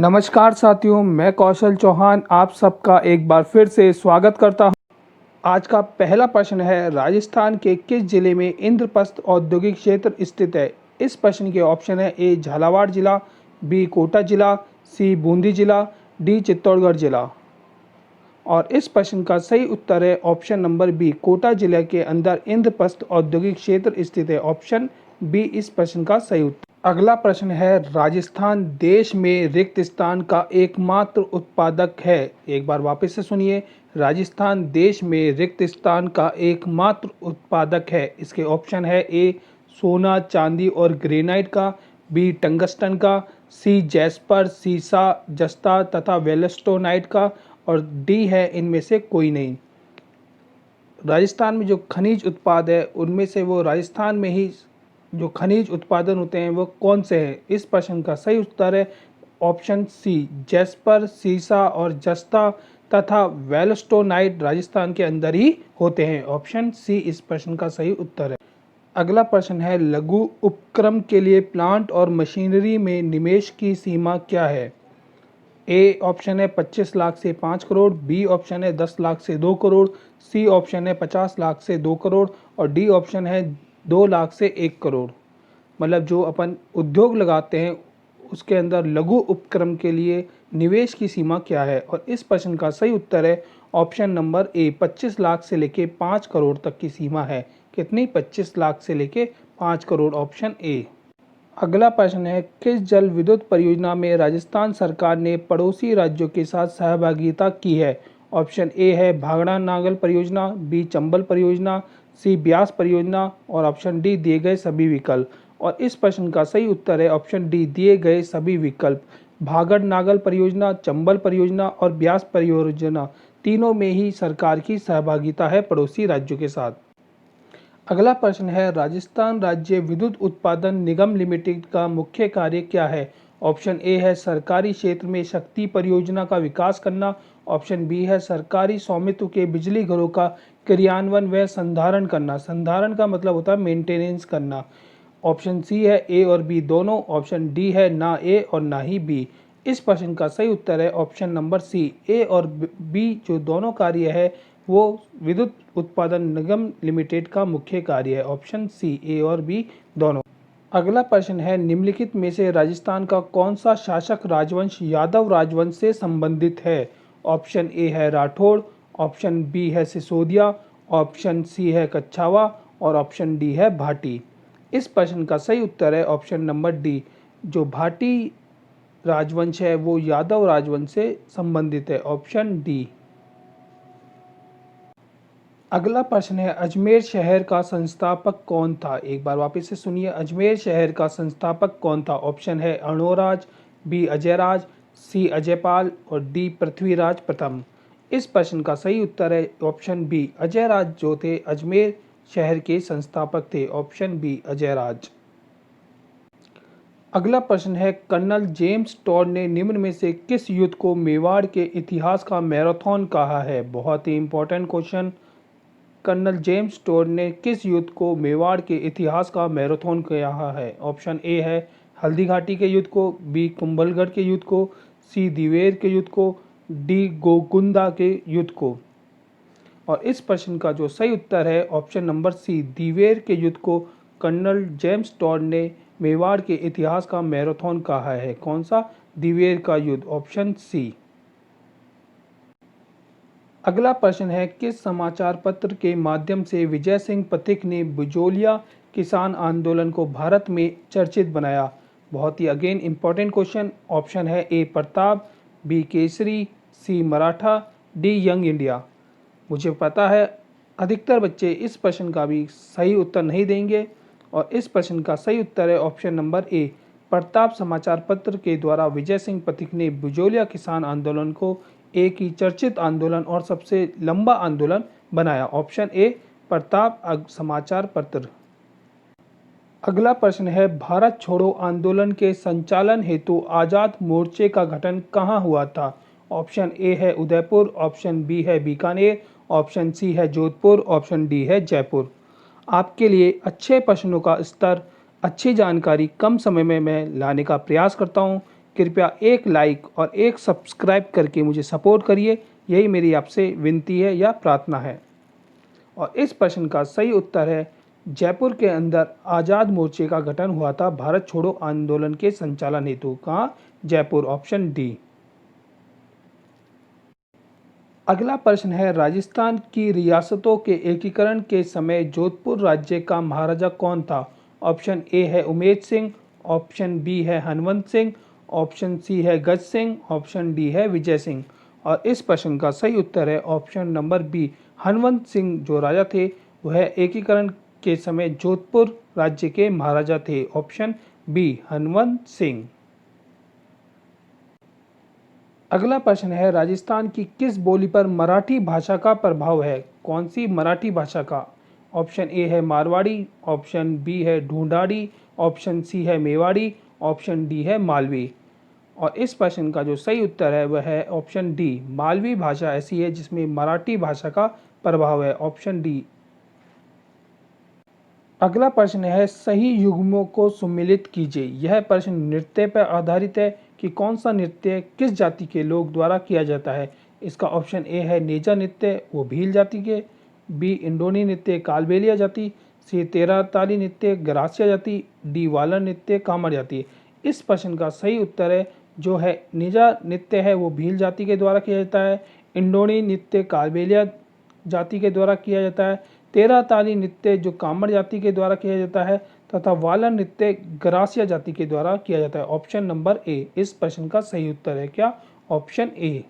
नमस्कार साथियों, मैं कौशल चौहान आप सबका एक बार फिर से स्वागत करता हूं। आज का पहला प्रश्न है, राजस्थान के किस जिले में इंद्रप्रस्थ औद्योगिक क्षेत्र स्थित है। इस प्रश्न के ऑप्शन है ए झालावाड़ जिला, बी कोटा जिला, सी बूंदी जिला, डी चित्तौड़गढ़ जिला। और इस प्रश्न का सही उत्तर है ऑप्शन नंबर बी, कोटा जिले के अंदर इंद्रप्रस्थ औद्योगिक क्षेत्र स्थित है। ऑप्शन बी इस प्रश्न का सही उत्तर। अगला प्रश्न है, राजस्थान देश में रिक्त स्थान का एकमात्र उत्पादक है। एक बार वापस से सुनिए, राजस्थान देश में रिक्त स्थान का एकमात्र उत्पादक है। इसके ऑप्शन है ए सोना, चांदी और ग्रेनाइट का, बी टंगस्टन का, सी जैस्पर, सीसा, जस्ता तथा वेलस्टोनाइट का, और डी है इनमें से कोई नहीं। राजस्थान में जो खनिज उत्पाद है उनमें से वो राजस्थान में ही जो खनिज उत्पादन होते हैं वो कौन से हैं। इस प्रश्न का सही उत्तर है ऑप्शन सी, जैस्पर, सीसा और जस्ता तथा वेलस्टोनाइट राजस्थान के अंदर ही होते हैं। ऑप्शन सी इस प्रश्न का सही उत्तर है। अगला प्रश्न है, लघु उपक्रम के लिए प्लांट और मशीनरी में निवेश की सीमा क्या है। ए ऑप्शन है 25 लाख से 5 करोड़, बी ऑप्शन है 10 लाख से 2 करोड़, सी ऑप्शन है 50 लाख से 2 करोड़ और डी ऑप्शन है 2 लाख से 1 करोड़। मतलब जो अपन उद्योग लगाते हैं उसके अंदर लघु उपक्रम के लिए निवेश की सीमा क्या है। और इस प्रश्न का सही उत्तर है ऑप्शन नंबर ए, 25 लाख से लेके 5 करोड़ तक की सीमा है। कितनी? 25 लाख से लेके 5 करोड़, ऑप्शन ए। अगला प्रश्न है, किस जल विद्युत परियोजना में राजस्थान सरकार ने पड़ोसी राज्यों के साथ सहभागिता की है। ऑप्शन ए है भाखड़ा नागल परियोजना, बी चंबल परियोजना, सी ब्यास परियोजना और ऑप्शन डी दिए गए सभी विकल्प। और इस प्रश्न का सही उत्तर है ऑप्शन डी, दिए गए सभी विकल्प। भागड़ नागल परियोजना, चंबल परियोजना और ब्यास परियोजना तीनों में ही सरकार की सहभागिता है पड़ोसी राज्यों के साथ। अगला प्रश्न है, राजस्थान राज्य विद्युत उत्पादन निगम लिमिटेड का मुख्य कार्य क्या है। ऑप्शन ए है सरकारी क्षेत्र में शक्ति परियोजना का विकास करना, ऑप्शन बी है सरकारी स्वामित्व के बिजली घरों का क्रियान्वयन व संधारण करना। संधारण का मतलब होता है मेंटेनेंस करना। ऑप्शन सी है ए और बी दोनों, ऑप्शन डी है ना ए और ना ही बी। इस प्रश्न का सही उत्तर है ऑप्शन नंबर सी, ए और बी जो दोनों कार्य है वो विद्युत उत्पादन निगम लिमिटेड का मुख्य कार्य है। ऑप्शन सी, ए और बी दोनों। अगला प्रश्न है, निम्नलिखित में से राजस्थान का कौन सा शासक राजवंश यादव राजवंश से संबंधित है। ऑप्शन ए है राठौड़, ऑप्शन बी है सिसोदिया, ऑप्शन सी है कच्छावा और ऑप्शन डी है भाटी। इस प्रश्न का सही उत्तर है ऑप्शन नंबर डी, जो भाटी राजवंश है वो यादव राजवंश से संबंधित है। Option D. अगला प्रश्न है, अजमेर शहर का संस्थापक कौन था। एक बार वापस से सुनिए, अजमेर शहर का संस्थापक कौन था। ऑप्शन है अर्णोराज, बी अजयराज, सी अजयपाल और डी पृथ्वीराज प्रथम। इस प्रश्न का सही उत्तर है ऑप्शन बी, अजयराज जो थे अजमेर शहर के संस्थापक थे। Option B Ajayraj. अगला प्रश्न है, कर्नल जेम्स टॉड ने निम्न में से किस युद्ध को मेवाड़ के इतिहास का मैराथन कहा है। बहुत ही important question. Colonel James Tod ने किस युद्ध को मेवाड़ के इतिहास का मैराथन कहा है। ऑप्शन ए है हल्दी घाटी के युद्ध को, बी कुंभलगढ़ के युद्ध को, सी दिवेर के युद्ध को, डी गोकुंदा के युद्ध को। और इस प्रश्न का जो सही उत्तर है ऑप्शन नंबर सी, दिवेर के युद्ध को कर्नल जेम्स टॉड ने मेवाड़ के इतिहास का मैराथन कहा है। कौन सा? दिवेर का युद्ध, ऑप्शन सी। अगला प्रश्न है, किस समाचार पत्र के माध्यम से विजय सिंह पथिक ने बिजोलिया किसान आंदोलन को भारत में चर्चित बनाया। बहुत ही अगेन इंपॉर्टेंट क्वेश्चन। ऑप्शन है ए प्रताप, बी केसरी, सी मराठा, डी यंग इंडिया। मुझे पता है अधिकतर बच्चे इस प्रश्न का भी सही उत्तर नहीं देंगे और इस प्रश्न का सही उत्तर है ऑप्शन नंबर ए, प्रताप समाचार पत्र के द्वारा विजय सिंह पथिक ने बिजोलिया किसान आंदोलन को एक ही चर्चित आंदोलन और सबसे लंबा आंदोलन बनाया। ऑप्शन ए, प्रताप समाचार पत्र। अगला प्रश्न है, भारत छोड़ो आंदोलन के संचालन हेतु आजाद मोर्चे का गठन कहाँ हुआ था। ऑप्शन ए है उदयपुर, ऑप्शन बी है बीकानेर, ऑप्शन सी है जोधपुर, ऑप्शन डी है जयपुर। आपके लिए अच्छे प्रश्नों का स्तर, अच्छी जानकारी कम समय में मैं लाने का प्रयास करता हूँ। कृपया एक लाइक और एक सब्सक्राइब करके मुझे सपोर्ट करिए, यही मेरी आपसे विनती है या प्रार्थना है। और इस प्रश्न का सही उत्तर है जयपुर के अंदर आज़ाद मोर्चे का गठन हुआ था भारत छोड़ो आंदोलन के संचालन हेतु। कहाँ? Jaipur, option D. अगला प्रश्न है राजस्थान की रियासतों के एकीकरण के समय जोधपुर राज्य का महाराजा कौन था? ऑप्शन ए है उमेद सिंह, ऑप्शन बी है हनवंत सिंह, ऑप्शन सी है गज सिंह, ऑप्शन डी है विजय सिंह। और इस प्रश्न का सही उत्तर है option number B, Hanwant Singh जो राजा थे वह एकीकरण के समय जोधपुर राज्य के महाराजा थे। Option B, Hanwant Singh. अगला प्रश्न है राजस्थान की किस बोली पर मराठी भाषा का प्रभाव है? कौन सी मराठी भाषा का? ऑप्शन ए है मारवाड़ी, ऑप्शन बी है ढूंढाड़ी, ऑप्शन सी है मेवाड़ी, ऑप्शन डी है मालवी। और इस प्रश्न का जो सही उत्तर है वह है ऑप्शन डी, मालवी भाषा ऐसी है जिसमें मराठी भाषा का प्रभाव है। Option D. अगला प्रश्न है सही युग्मों को सुमेलित कीजिए। यह प्रश्न नृत्य पर आधारित है कि कौन सा नृत्य किस जाति के लोग द्वारा किया जाता है। इसका ऑप्शन ए है नेजा नृत्य, वो भील जाति के, बी इंडोनी नृत्य कालबेलिया जाति, सी तेरा ताली नृत्य ग्रासिया जाति, डी वाला नृत्य कामर जाति। इस प्रश्न का सही उत्तर है जो है नेजा नृत्य है वो भील जाति के द्वारा किया जाता है, इंडोनी नृत्य कालबेलिया जाति के द्वारा किया जाता है, तेरा ताली नृत्य जो कामर जाति के द्वारा किया जाता है तथा वाला नृत्य ग्रासिया जाति के द्वारा किया जाता है। ऑप्शन नंबर ए इस प्रश्न का सही उत्तर है। क्या? Option A.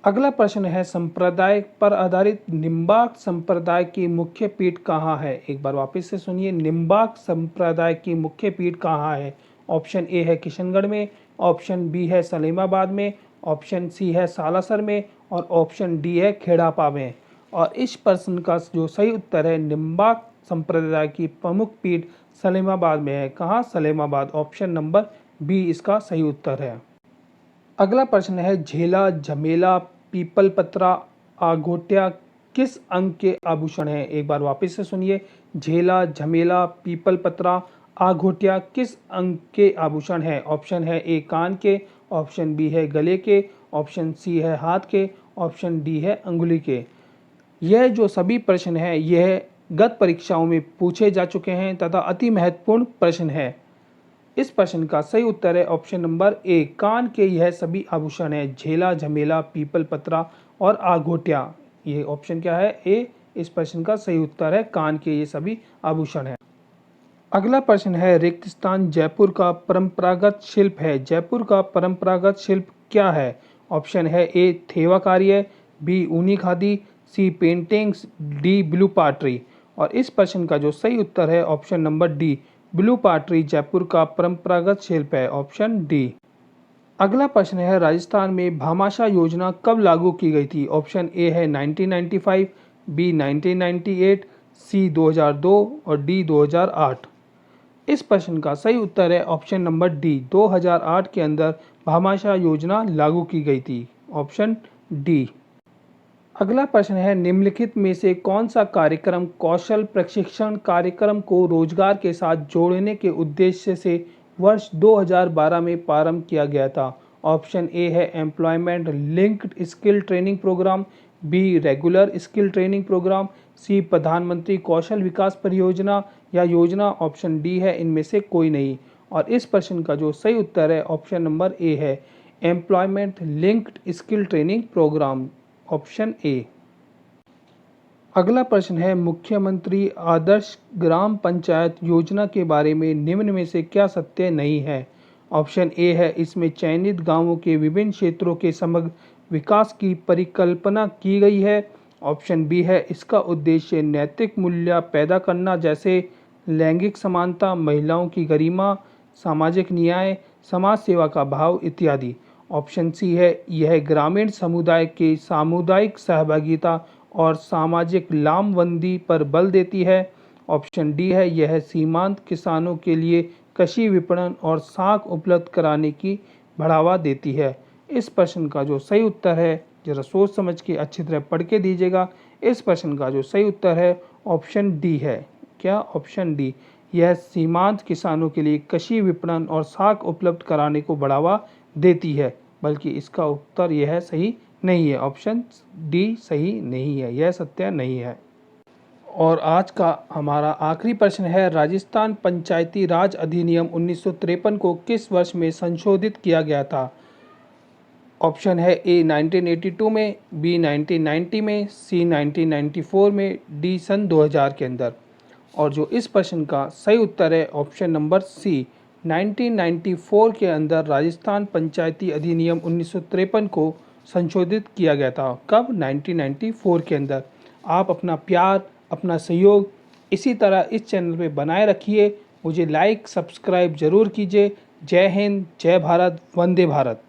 अगला प्रश्न है संप्रदाय पर आधारित निम्बार्क संप्रदाय की मुख्य पीठ कहाँ है? एक बार वापस से सुनिए, निम्बार्क संप्रदाय की मुख्य पीठ कहाँ है? ऑप्शन ए है किशनगढ़ में, ऑप्शन बी है सलेमाबाद में, ऑप्शन सी है सालासर में और ऑप्शन डी है खेड़ापा में। और इस प्रश्न का जो सही उत्तर है निम्बार्क संप्रदाय की प्रमुख पीठ सलेमाबाद में है। कहाँ? सलेमाबाद। ऑप्शन नंबर बी इसका सही उत्तर है। अगला प्रश्न है झेला, झमेला, पीपल पत्रा, आघोटिया किस अंग के आभूषण हैं? एक बार वापस से सुनिए, झेला, झमेला, पीपल पत्रा, आघोटिया किस अंग के आभूषण हैं? ऑप्शन है ए कान के, ऑप्शन बी है गले के, ऑप्शन सी है हाथ के, ऑप्शन डी है अंगुली के। यह जो सभी प्रश्न हैं यह गत परीक्षाओं में पूछे जा चुके हैं तथा अति महत्वपूर्ण प्रश्न है। इस प्रश्न का सही उत्तर है ऑप्शन नंबर ए, कान के यह सभी आभूषण है, झेला, झमेला, पीपल पत्रा और आघोटिया। ये ऑप्शन क्या है? ए इस प्रश्न का सही उत्तर है, कान के ये सभी आभूषण है। अगला प्रश्न है रिक्त स्थान जयपुर का परंपरागत शिल्प है। जयपुर का परंपरागत शिल्प क्या है? ऑप्शन है ए थेवा कार्य, बी ऊनी खादी, सी पेंटिंग्स, डी ब्लू पाटरी। और इस प्रश्न का जो सही उत्तर है option number D, blue pottery Jaipur का परंपरागत शिल्प है। Option D. अगला प्रश्न है राजस्थान में भामाशाह योजना कब लागू की गई थी? ऑप्शन ए है 1995, बी 1998, सी 2002 और डी 2008। इस प्रश्न का सही उत्तर है ऑप्शन नंबर डी, 2008 के अंदर भामाशाह योजना लागू की गई थी। Option D. अगला प्रश्न है निम्नलिखित में से कौन सा कार्यक्रम कौशल प्रशिक्षण कार्यक्रम को रोजगार के साथ जोड़ने के उद्देश्य से वर्ष 2012 में प्रारंभ किया गया था? ऑप्शन ए है employment linked skill training programme, B regular skill training programme, C Pradhan Mantri Kaushal विकास परियोजना या योजना, ऑप्शन डी है इनमें से कोई नहीं। और इस प्रश्न का जो सही उत्तर है ऑप्शन नंबर ए है employment linked skill training program. Option A. अगला प्रश्न है मुख्यमंत्री आदर्श ग्राम पंचायत योजना के बारे में निम्न में से क्या सत्य नहीं है? ऑप्शन ए है इसमें चयनित गांवों के विभिन्न क्षेत्रों के समग्र विकास की परिकल्पना की गई है। ऑप्शन बी है इसका उद्देश्य नैतिक मूल्य पैदा करना जैसे लैंगिक समानता, महिलाओं की गरिमा, सामाजिक न्याय, समाज सेवा का भाव इत्यादि। ऑप्शन सी है यह ग्रामीण समुदाय के सामुदायिक सहभागिता और सामाजिक लामबंदी पर बल देती है। ऑप्शन डी है यह सीमांत किसानों के लिए कृषि विपणन और साख उपलब्ध कराने की बढ़ावा देती है। इस प्रश्न का जो सही उत्तर है जरा सोच समझ के अच्छी तरह पढ़ के दीजिएगा। इस प्रश्न का जो सही उत्तर है ऑप्शन डी है। क्या? Option D. यह सीमांत किसानों के लिए कृषि विपणन और साख उपलब्ध कराने को बढ़ावा देती है, बल्कि इसका उत्तर यह सही नहीं है। ऑप्शन डी सही नहीं है, यह सत्य नहीं है। और आज का हमारा आखिरी प्रश्न है, राजस्थान पंचायती राज अधिनियम 1953 को किस वर्ष में संशोधित किया गया था? ऑप्शन है ए 1982 में, बी 1990 में, सी 1994 में, डी सन 2000 के अंदर। और जो इस प्रश्न का सही उत्तर है ऑप्शन नंबर सी, 1994 के अंदर राजस्थान पंचायती अधिनियम 1953 को संशोधित किया गया था। कब? 1994 के अंदर। आप अपना प्यार, अपना सहयोग इसी तरह इस चैनल पे बनाए रखिए। मुझे लाइक सब्सक्राइब ज़रूर कीजिए। जय हिंद, जय भारत, वंदे भारत।